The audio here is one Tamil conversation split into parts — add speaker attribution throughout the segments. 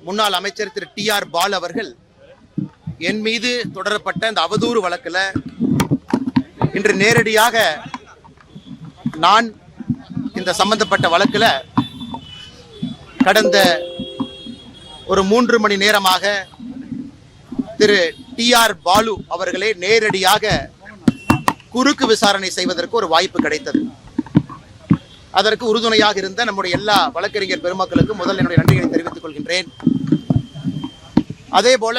Speaker 1: முன்னாள் அமைச்சர் திரு டி.ஆர். பாலு அவர்கள் என் மீது தொடரப்பட்ட அந்த அவதூறு வழக்கில் இன்று நேரடியாக நான் இந்த சம்பந்தப்பட்ட வழக்கில் கடந்த ஒரு 3 மணி நேரமாக திரு டி.ஆர். பாலு அவர்களே நேரடியாக குறுக்கு விசாரணை செய்வதற்கு ஒரு வாய்ப்பு கிடைத்தது. அதற்கு உறுதுணையாக இருந்த நம்முடைய எல்லா வழக்கறிஞர் பெருமக்களுக்கும் முதல் என்னுடைய நன்றிகளை தெரிவித்துக் கொள்கின்றேன். அதே போல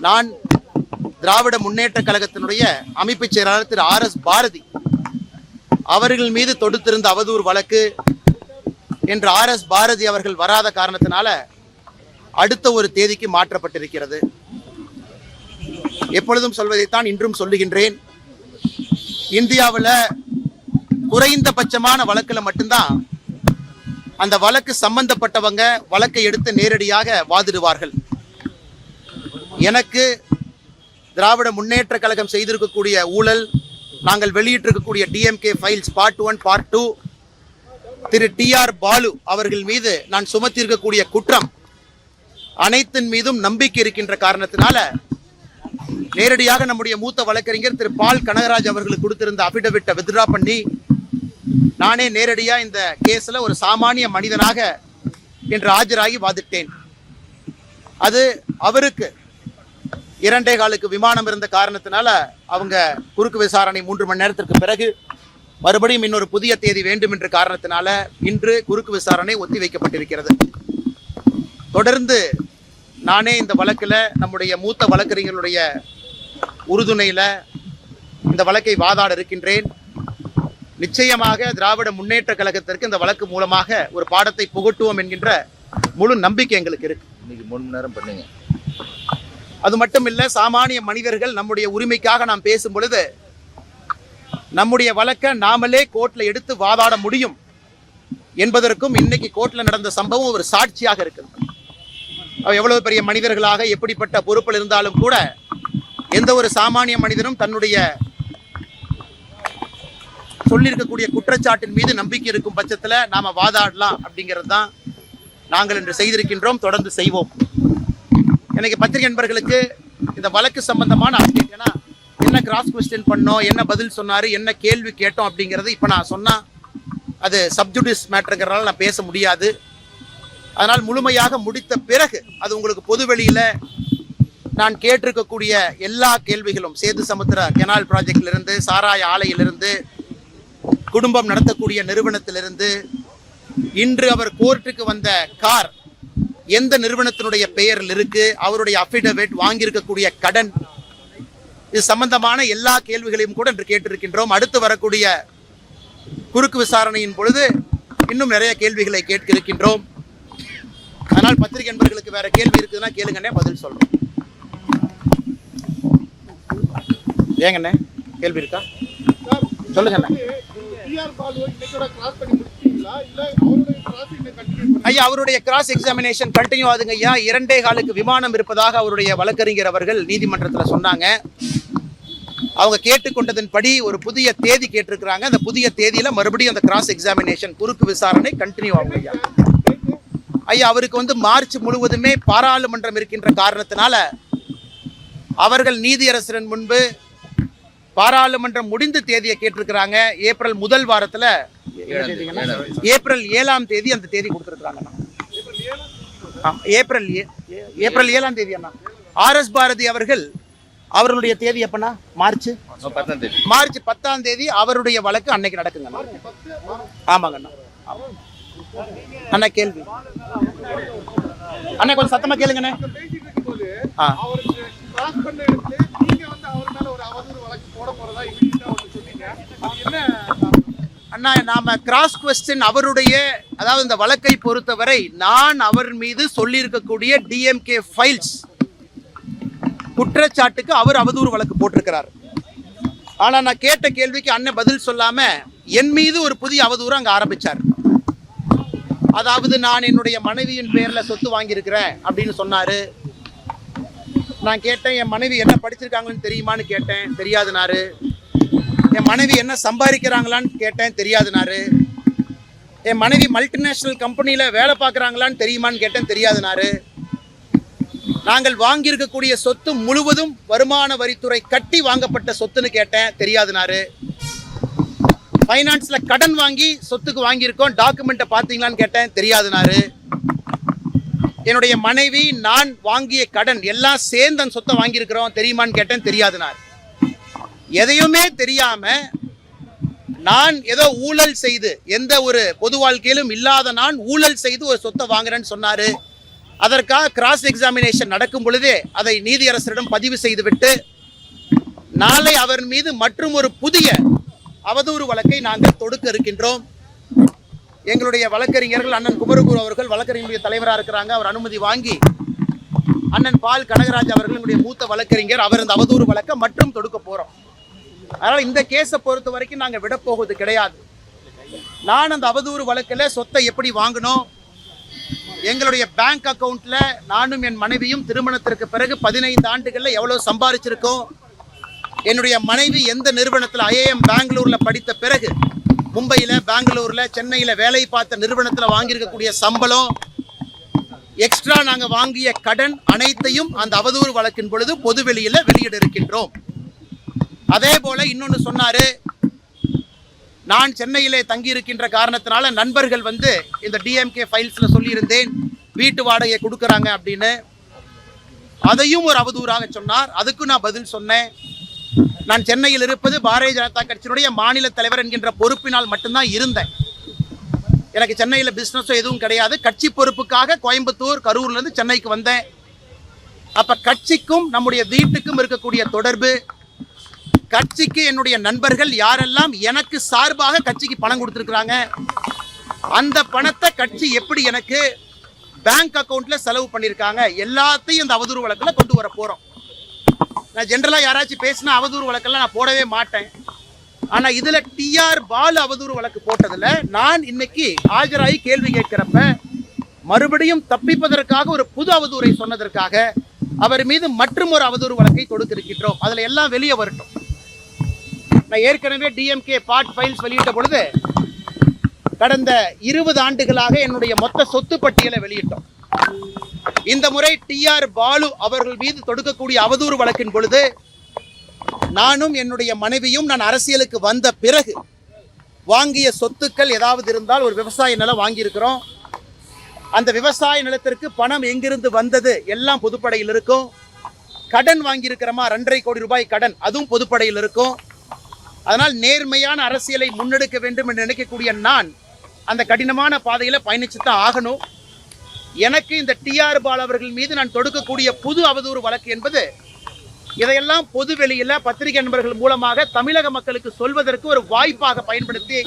Speaker 1: நான் திராவிட முன்னேற்ற கழகத்தினுடைய அமைப்பு செயலாளர் திரு ஆர்.எஸ். பாரதி அவர்கள் மீது தொடுத்திருந்த அவதூறு வழக்கு என்று ஆர்.எஸ். பாரதி அவர்கள் வராத காரணத்தினால அடுத்த ஒரு தேதிக்கு மாற்றப்பட்டிருக்கிறது. எப்பொழுதும் சொல்வதைத்தான் இன்றும் சொல்லுகின்றேன். இந்தியாவில் குறைந்தபட்சமான வழக்கில் மட்டும்தான் அந்த வழக்கு சம்பந்தப்பட்டவங்க வழக்கை எடுத்து நேரடியாக வாதிடுவார்கள். எனக்கு திராவிட முன்னேற்ற கழகம் செய்திருக்கக்கூடிய ஊழல், நாங்கள் வெளியிட்டிருக்கக்கூடிய டிஎம்கே ஃபைல்ஸ் பார்ட் 1 பார்ட் 2, திரு டி.ஆர். பாலு அவர்கள் மீது நான் சுமத்தியிருக்கக்கூடிய குற்றம் அனைத்தின் மீதும் நம்பிக்கை இருக்கின்ற காரணத்தினால நேரடியாக நம்முடைய மூத்த வழக்கறிஞர் திரு பால் கனகராஜ் அவர்களுக்கு கொடுத்திருந்த அபிடவிட்டை வித்ட்ரா பண்ணி நானே நேரடியாக இந்த கேஸில் ஒரு சாமானிய மனிதனாக இன்று ஆஜராகி வாதிட்டேன். அது அவருக்கு 2.25 காலுக்கு விமானம் இருந்த காரணத்தினால அவங்க குறுக்கு விசாரணை 3 மணி நேரத்திற்கு பிறகு மறுபடியும் இன்னொரு புதிய தேதி வேண்டும் என்ற காரணத்தினால இன்று குறுக்கு விசாரணை ஒத்தி வைக்கப்பட்டிருக்கிறது. தொடர்ந்து நானே இந்த வழக்கில் நம்முடைய மூத்த வழக்கறிஞர்களுடைய உறுதுணையில் இந்த வழக்கை வாதாட இருக்கின்றேன். நிச்சயமாக திராவிட முன்னேற்ற கழகத்திற்கு இந்த வழக்கு மூலமாக ஒரு பாடத்தை புகட்டுவோம் என்கின்ற முழு நம்பிக்கை எங்களுக்கு இருக்கு.
Speaker 2: இன்னைக்கு 3 மணி நேரம் பண்ணீங்க.
Speaker 1: அது மட்டும் இல்ல, சாமானிய மனிதர்கள் நம்முடைய உரிமைக்காக நாம் பேசும் பொழுது நம்முடைய வழக்கை நாமளே கோர்ட்ல எடுத்து வாதாட முடியும் என்பதற்கும் இன்னைக்கு கோர்ட்ல நடந்த சம்பவம் ஒரு சாட்சியாக இருக்குது. எவ்வளவு பெரிய மனிதர்களாக எப்படிப்பட்ட பொறுப்பில் இருந்தாலும் கூட எந்த ஒரு சாமானிய மனிதனும் தன்னுடைய சொல்லியிருக்கக்கூடிய குற்றச்சாட்டின் மீது நம்பிக்கை இருக்கும் பட்சத்தில் நாம வாதாடலாம் அப்படிங்கிறது தான் நாங்கள் இன்று செய்திருக்கின்றோம், தொடர்ந்து செய்வோம். எனக்கு பத்திரிகை நண்பர்களுக்கு இந்த வழக்கு சம்பந்தமான அப்டேட், ஏன்னா என்ன கிராஸ் கொஸ்டின் பண்ணோம், என்ன பதில் சொன்னாரு, என்ன கேள்வி கேட்டோம் அப்படிங்கிறது இப்போ நான் சொன்னா அது சப்ஜுடிஸ் மேட்டருங்கிறனால நான் பேச முடியாது. அதனால் முழுமையாக முடித்த பிறகு அது உங்களுக்கு பொதுவெளியில நான் கேட்டிருக்கக்கூடிய எல்லா கேள்விகளும், சேது சமுத்திர கெனால் ப்ராஜெக்டிலிருந்து, சாராய ஆலையிலிருந்து, குடும்பம் நடத்தக்கூடிய நிறுவனத்திலிருந்து, இன்று அவர் கோர்ட்டுக்கு வந்த கார் எந்த நிறுவனத்தினுடைய பெயரில் இருக்கு, அவருடைய அஃபிடவிட், வாங்கியிருக்கக்கூடிய கடன், இது சம்பந்தமான எல்லா கேள்விகளையும் கூட இன்று கேட்டிருக்கின்றோம். அடுத்து வரக்கூடிய குறுக்கு விசாரணையின் பொழுது இன்னும் நிறைய கேள்விகளை கேட்க இருக்கின்றோம். அதனால் பத்திரிகை நண்பர்களுக்கு வேற கேள்வி இருக்குதுன்னா கேளுங்கண்ணே, பதில் சொல்றோம். ஏங்கண்ணே கேள்வி இருக்கா சொல்லுங்கண்ணே. ஐயா, அவருடைய கிராஸ் எக்ஸாமினேஷன் கண்டினியூ ஆகுதுங்க ஐயா. 2.25 காலுக்கு விமானம் இருப்பதாக அவருடைய வழக்கறிஞர் அவர்கள் நீதிமன்றத்தில் சொன்னாங்க. அவங்க கேட்டுக்கொண்டதன்படி ஒரு புதிய தேதி கேட்டிருக்கிறாங்க. அந்த புதிய தேதியில மறுபடியும் அந்த கிராஸ் எக்ஸாமினேஷன் குறுக்கு விசாரணை கண்டினியூ ஆகும் ஐயா. ஐயா, அவருக்கு மார்ச் முழுவதுமே பாராளுமன்றம் இருக்கின்ற காரணத்தினால அவர்கள் நீதியரசரின் முன்பு பாராளுமன்றம் முடிந்த தேதியை கேட்டிருக்கிறாங்க. ஏப்ரல் முதல் வாரத்தில் ஏப்ரல் 7ஆம் தேதி அந்த தேதி கொடுத்துருக்காங்க. ஏப்ரல் 7ஆம் தேதி அண்ணா. ஆர்.எஸ். பாரதி அவர்கள் அவர்களுடைய தேதி எப்பனா மார்ச் 10ஆம் தேதி அவருடைய வழக்கு அன்னைக்கு நடக்குங்க. ஆமாங்க அண்ணா. அண்ணா கேள்வி அண்ணா கொஞ்சம் சத்தமா கேளுங்கண்ணே. அண்ணா, நாம கிராஸ் கொஸ்டின் அவருடைய, அதாவது இந்த வழக்கை பொறுத்தவரை நான் அவர் மீது சொல்லியிருக்கக்கூடிய டிஎம்கே ஃபைல்ஸ் குற்றச்சாட்டுக்கு அவர் அவதூறு வழக்கு போட்டிருக்கிறார். ஆனா நான் கேட்ட கேள்விக்கு அண்ணன் பதில் சொல்லாம என் மீது ஒரு புதிய அவதூறு அங்க ஆரம்பிச்சார். அதாவது நான் என்னுடைய மனைவியின் பேர்ல சொத்து வாங்கியிருக்கிறேன் அப்படின்னு சொன்னாரு. நான் கேட்டேன், என் மனைவி என்ன படிச்சிருக்காங்கன்னு தெரியுமான்னு கேட்டேன், தெரியாதுனாரு. என் மனைவி என்ன சம்பாதிக்கிறாங்களான்னு கேட்டேன், தெரியாதுனாரு. என் மனைவி மல்டிநேஷனல் கம்பெனியில் வேலை பார்க்குறாங்களான்னு தெரியுமான்னு கேட்டேன், தெரியாதுனாரு. நாங்கள் வாங்கியிருக்கக்கூடிய சொத்து முழுவதும் வருமான வரித்துறை கட்டி வாங்கப்பட்ட சொத்துன்னு கேட்டேன், தெரியாதுனாரு. ஃபைனான்ஸில் கடன் வாங்கி சொத்துக்கு வாங்கியிருக்கோம், டாக்குமெண்ட்டை பார்த்தீங்களான்னு கேட்டேன், தெரியாதுனாரு. என்னுடைய மனைவி நான் வாங்கிய கடன் எல்லாம் சேர்ந்து அந்த சொத்தை வாங்கியிருக்கிறோம், தெரியுமான்னு கேட்டேன், தெரியாதுனாரு. எதையுமே தெரியாம நான் ஏதோ ஊழல் செய்து, எந்த ஒரு பொது வாழ்க்கையிலும் இல்லாத நான் ஊழல் செய்து ஒரு சொத்தை வாங்குறேன்னு சொன்னாரு. அதற்காக கிராஸ் எக்ஸாமினேஷன் நடக்கும் பொழுதே அதை நீதியரசரிடம் பதிவு செய்துவிட்டு நாளை அவர் மீது மற்றும் ஒரு புதிய அவதூறு வழக்கை நாங்கள் தொடுக்க இருக்கின்றோம். எங்களுடைய வழக்கறிஞர்கள் அண்ணன் குமரகுரு அவர்கள் வழக்கறிஞருடைய தலைவராக இருக்கிறாங்க. அவர் அனுமதி வாங்கி அண்ணன் பால் கனகராஜ் அவர்கள் என்னுடைய மூத்த வழக்கறிஞர், அவர் இந்த அவதூறு வழக்கை மற்றும் தொடுக்க போறோம். அதனால இந்த கேஸை பொறுத்த வரைக்கும் நாங்கள் விடப்போவது கிடையாது. நான் அந்த அவதூறு வழக்கில் சொத்தை எப்படி வாங்கணும், எங்களுடைய பேங்க் அக்கவுண்ட்ல நானும் என் மனைவியும் திருமணத்திற்கு பிறகு 15 ஆண்டுகளில் எவ்வளவு சம்பாதிச்சிருக்கோம், என்னுடைய மனைவி எந்த நிறுவனத்தில் IIM பெங்களூர்ல படித்த பிறகு மும்பையில், பெங்களூரில், சென்னையில் வேலை பார்த்த நிறுவனத்தில் வாங்கியிருக்கக்கூடிய சம்பளம், எக்ஸ்ட்ரா நாங்கள் வாங்கிய கடன் அனைத்தையும் அந்த அவதூறு வழக்கின் பொழுது பொதுவெளியில் வெளியிட இருக்கின்றோம். அதே போல இன்னொன்று சொன்னாரு, நான் சென்னையிலே தங்கி இருக்கின்ற காரணத்தினால நண்பர்கள் வந்து இந்த DMK ஃபைல்ஸில் சொல்லியிருந்தேன் வீட்டு வாடகையை கொடுக்குறாங்க அப்படின்னு. அதையும் ஒரு அவதூறாக சொன்னார். அதுக்கும் நான் பதில் சொன்னேன். நான் சென்னையில் இருப்பது பாரதிய ஜனதா கட்சியினுடைய மாநில தலைவர் என்கின்ற பொறுப்பினால் மட்டும்தான் இருந்தேன். எனக்கு சென்னையில் பிஸ்னஸோ எதுவும் கிடையாது. கட்சி பொறுப்புக்காக கோயம்புத்தூர், கரூர்லேருந்து சென்னைக்கு வந்தேன். அப்போ கட்சிக்கும் நம்முடைய வீட்டுக்கும் இருக்கக்கூடிய தொடர்பு, கட்சிக்கு என்னுடைய நண்பர்கள் யாரெல்லாம் எனக்கு சார்பாக கட்சிக்கு பணம் கொடுத்துருக்குறாங்க, அந்த பணத்தை கட்சி எப்படி எனக்கு பேங்க் அக்கவுண்ட்ல செலவு பண்ணியிருக்காங்க, எல்லாத்தையும் இந்த அவதூறு வழக்கில் கொண்டு வர போகிறோம். நான் ஜென்ரலாக யாராச்சும் பேசினா அவதூறு வழக்கெல்லாம் நான் போடவே மாட்டேன். ஆனால் இதில் TR பாலு அவதூறு வழக்கு போட்டதில் நான் இன்னைக்கு ஆஜராகி கேள்வி கேட்கிறப்ப மறுபடியும் தப்பிப்பதற்காக ஒரு புது அவதூறை சொன்னதற்காக அவர் மீது மற்றும் ஒரு அவதூறு வழக்கை தொடுக்க இருக்கின்றோம். அதில் எல்லாம் வெளியே வரட்டும். நான் ஏற்கனவே DMK பார்ட் ஃபைல்ஸ் வெளியிட்ட பொழுது கடந்த 20 ஆண்டுகளாக என்னுடைய மொத்த சொத்து பட்டியலை வெளியிட்டோம். இந்த முறை TR பாலு அவர்கள் மீது தொடுக்கக்கூடிய அவதூறு வழக்கின் பொழுது நானும் என்னுடைய மனைவியும் நான் அரசியலுக்கு வந்த பிறகு வாங்கிய சொத்துக்கள் ஏதாவது இருந்தால் ஒரு விவசாய நிலம் வாங்கியிருக்கிறோம். அந்த விவசாய நிலத்திற்கு பணம் எங்கிருந்து வந்தது எல்லாம் பொதுப்படையில் இருக்கும். கடன் வாங்கியிருக்கிறோமா 2.5 கோடி ரூபாய் கடன், அதுவும் பொதுப்படையில் இருக்கும். அதனால் நேர்மையான அரசியலை முன்னெடுக்க வேண்டும் என்று நினைக்கக்கூடிய நான் அந்த கடினமான பாதையில் பயணிச்சு தான் ஆகணும். எனக்கு இந்த TR பாலு அவர்கள் மீது நான் தொடுக்கக்கூடிய புது அவதூறு வழக்கு என்பது இதையெல்லாம் பொது வெளியில் பத்திரிகை நண்பர்கள் மூலமாக தமிழக மக்களுக்கு சொல்வதற்கு ஒரு வாய்ப்பாக பயன்படுத்தி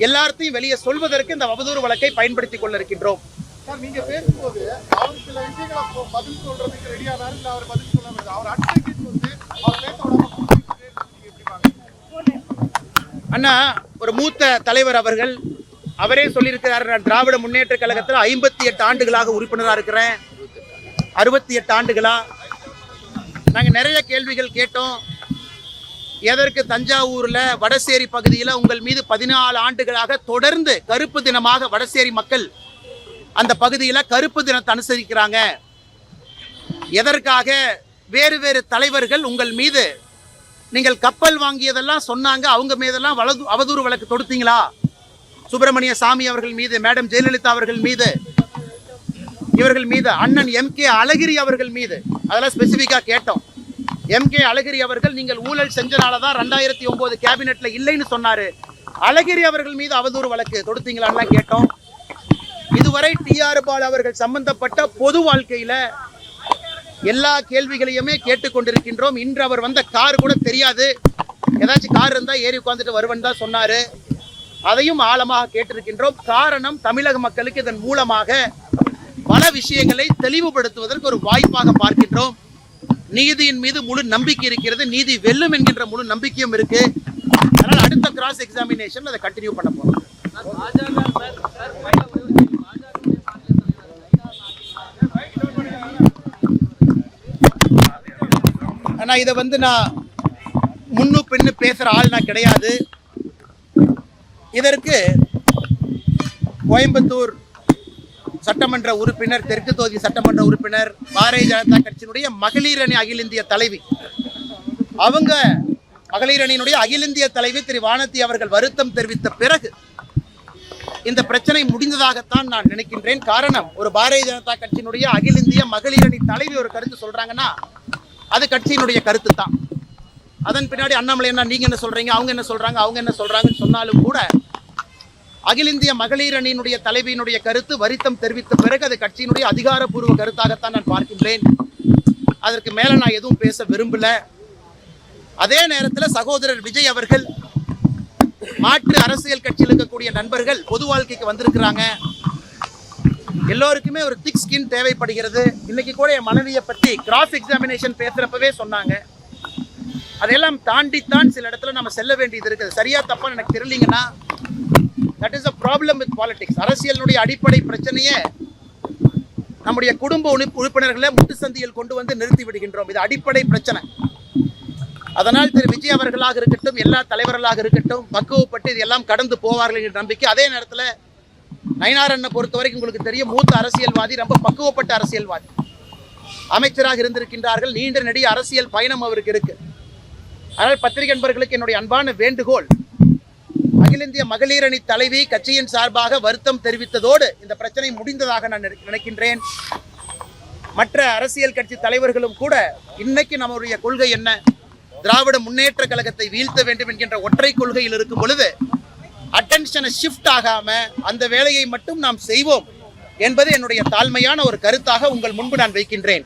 Speaker 1: எல்லாத்தையும் வெளியே சொல்வதற்கு இந்த அவதூறு வழக்கை பயன்படுத்தி கொள்ள இருக்கின்றோம்.
Speaker 2: நீங்க பேசும்போது அவர் சில விஷயங்களை பதில் சொல்றதுக்கு ரெடியானாரு, இல்ல அவர் பதில் சொல்லாம அவர் அட்வொகேட் வந்து அவர் பேச விடாம
Speaker 1: அண்ணா, ஒரு மூத்த தலைவர் அவர்கள் அவரே சொல்லியிருக்கிறார், நான் திராவிட முன்னேற்ற கழகத்தில் 58 ஆண்டுகளாக உறுப்பினராக இருக்கிறேன். 68 ஆண்டுகளா? நாங்கள் நிறைய கேள்விகள் கேட்டோம். எதற்கு தஞ்சாவூரில் வடசேரி பகுதியில் உங்கள் மீது 14 ஆண்டுகளாக தொடர்ந்து கருப்பு தினமாக வடசேரி மக்கள் அந்த பகுதியில் கருப்பு தினத்தை அனுசரிக்கிறாங்க, எதற்காக வேறு வேறு தலைவர்கள் உங்கள் மீது நீங்கள் கப்பல் வாங்கியதெல்லாம் சொன்னாங்க, அவங்க மீதெல்லாம் அவதூறு வழக்கு தொடுத்தீங்களா? சுப்பிரமணிய சாமி அவர்கள் மீது, மேடம் ஜெயலலிதா அவர்கள் மீது, இவர்கள் மீது, அண்ணன் MK அழகிரி அவர்கள் மீது அதெல்லாம் ஸ்பெசிஃபிக்காக கேட்டோம். MK அழகிரி அவர்கள் நீங்கள் ஊழல் செஞ்சனால தான் 2009 கேபினெட்ல இல்லைன்னு சொன்னாரு, அழகிரி அவர்கள் மீது அவதூறு வழக்கு தொடுத்தீங்களான்னு கேட்டோம். இதுவரை TR பாலு அவர்கள் சம்பந்தப்பட்ட பொது வாழ்க்கையில எல்லா கேள்விகளையுமே கேட்டுக்கொண்டிருக்கின்றோம். இன்று அவர் வந்த கார் கூட தெரியாது, ஏதாச்சும் கார் இருந்தா ஏறி உட்காந்துட்டு வருவன் தான் சொன்னாரு. அதையும் ஆழமாக கேட்டிருக்கின்றோம். காரணம், தமிழக மக்களுக்கு இதன் மூலமாக பல விஷயங்களை தெளிவுபடுத்துவதற்கு ஒரு வாய்ப்பாக பார்க்கின்றோம். நீதியின் மீது முழு நம்பிக்கை இருக்கிறது, நீதி வெல்லும் என்கின்ற முழு நம்பிக்கையும் இருக்கு. அதனால் அடுத்த கிராஸ் எக்ஸாமினேஷன் அதை கண்டினியூ பண்ண போறோம். ஆனால் இதை நான் முன்னு பின்னு பேசுகிற ஆள் நான் கிடையாது. இதற்கு கோயம்புத்தூர் சட்டமன்ற உறுப்பினர், தெற்கு தொகுதி சட்டமன்ற உறுப்பினர், பாரதிய ஜனதா கட்சியினுடைய மகளிர் அணி அகில இந்திய தலைவி, அவங்க மகளிர் அணியினுடைய அகில இந்திய தலைவி திரு வானதி அவர்கள் வருத்தம் தெரிவித்த பிறகு இந்த பிரச்சனை முடிந்ததாகத்தான் நான் நினைக்கின்றேன். காரணம், ஒரு பாரதிய ஜனதா கட்சியினுடைய அகில இந்திய மகளிர் அணி தலைவி ஒரு கருத்து சொல்றாங்கன்னா அது கட்சியினுடைய கருத்து தான். அதன் பின்னாடி அண்ணாமலை என்ன, நீங்க என்ன சொல்றீங்க, அவங்க என்ன சொல்றாங்கன்னு சொன்னாலும் கூட அகில இந்திய மகளிர் அணியினுடைய தலைவியினுடைய கருத்து வருத்தம் தெரிவித்த பிறகு அது கட்சியினுடைய அதிகாரப்பூர்வ கருத்தாகத்தான் நான் பார்க்கின்றேன். அதற்கு மேல நான் எதுவும் பேச விரும்பல. அதே நேரத்தில் சகோதரர் விஜய் அவர்கள் மாற்று அரசியல் கட்சியில் இருக்கக்கூடிய நண்பர்கள் பொது வாழ்க்கைக்கு வந்திருக்கிறாங்க. எல்லோருக்குமே ஒரு திக் ஸ்கின் தேவைப்படுகிறது. இன்னைக்கு கூட என் மனைவியை பற்றி கிராஸ் எக்ஸாமினேஷன் பேசுறப்பவே சொன்னாங்க. அதையெல்லாம் தாண்டித்தான் சில இடத்துல நம்ம செல்ல வேண்டியது இருக்குது. சரியா தப்பா எனக்கு தெரியலீங்கன்னா that is a problem with politics. அரசியலினுடைய அடிப்படை பிரச்சனையே நம்முடைய குடும்ப உறுப்பினர்களை முட்டுசந்தியில் கொண்டு வந்து நிறுத்தி விடுகின்றோம். இது அடிப்படை பிரச்சனை. அதனால் திரு விஜய் அவர்களாக இருக்கட்டும், எல்லா தலைவர்களாக இருக்கட்டும், பக்குவப்பட்டு இதெல்லாம் கடந்து போவார்கள் என்ற நம்பிக்கை. அதே நேரத்தில் நயினார் அண்ணனை பொறுத்த வரைக்கும் உங்களுக்கு தெரியும், மூத்த அரசியல்வாதி, ரொம்ப பக்குவப்பட்ட அரசியல்வாதி, அமைச்சராக இருந்திருக்கின்றார்கள். நீண்ட நெடிய அரசியல் பயணம் அவருக்கு இருக்கு. அதனால் பத்திரிகை நண்பர்களுக்கு என்னுடைய அன்பான வேண்டுகோள், அகில இந்திய மகளிர் அணி தலைவி கட்சியின் சார்பாக வருத்தம் தெரிவித்ததோடு இந்த பிரச்சனை முடிந்ததாக நான் நினைக்கின்றேன். மற்ற அரசியல் கட்சி தலைவர்களும் கூட இன்னைக்கு நம்முடைய கொள்கை என்ன, திராவிட முன்னேற்ற கழகத்தை வீழ்த்த வேண்டும் என்கின்ற ஒற்றை கொள்கையில் இருக்கும் பொழுது அட்டென்ஷனை ஷிஃப்ட் ஆகாம அந்த வேலையை மட்டும் நாம் செய்வோம் என்பது என்னுடைய தாழ்மையான ஒரு கருத்தாக உங்கள் முன்பு நான் வைக்கின்றேன்.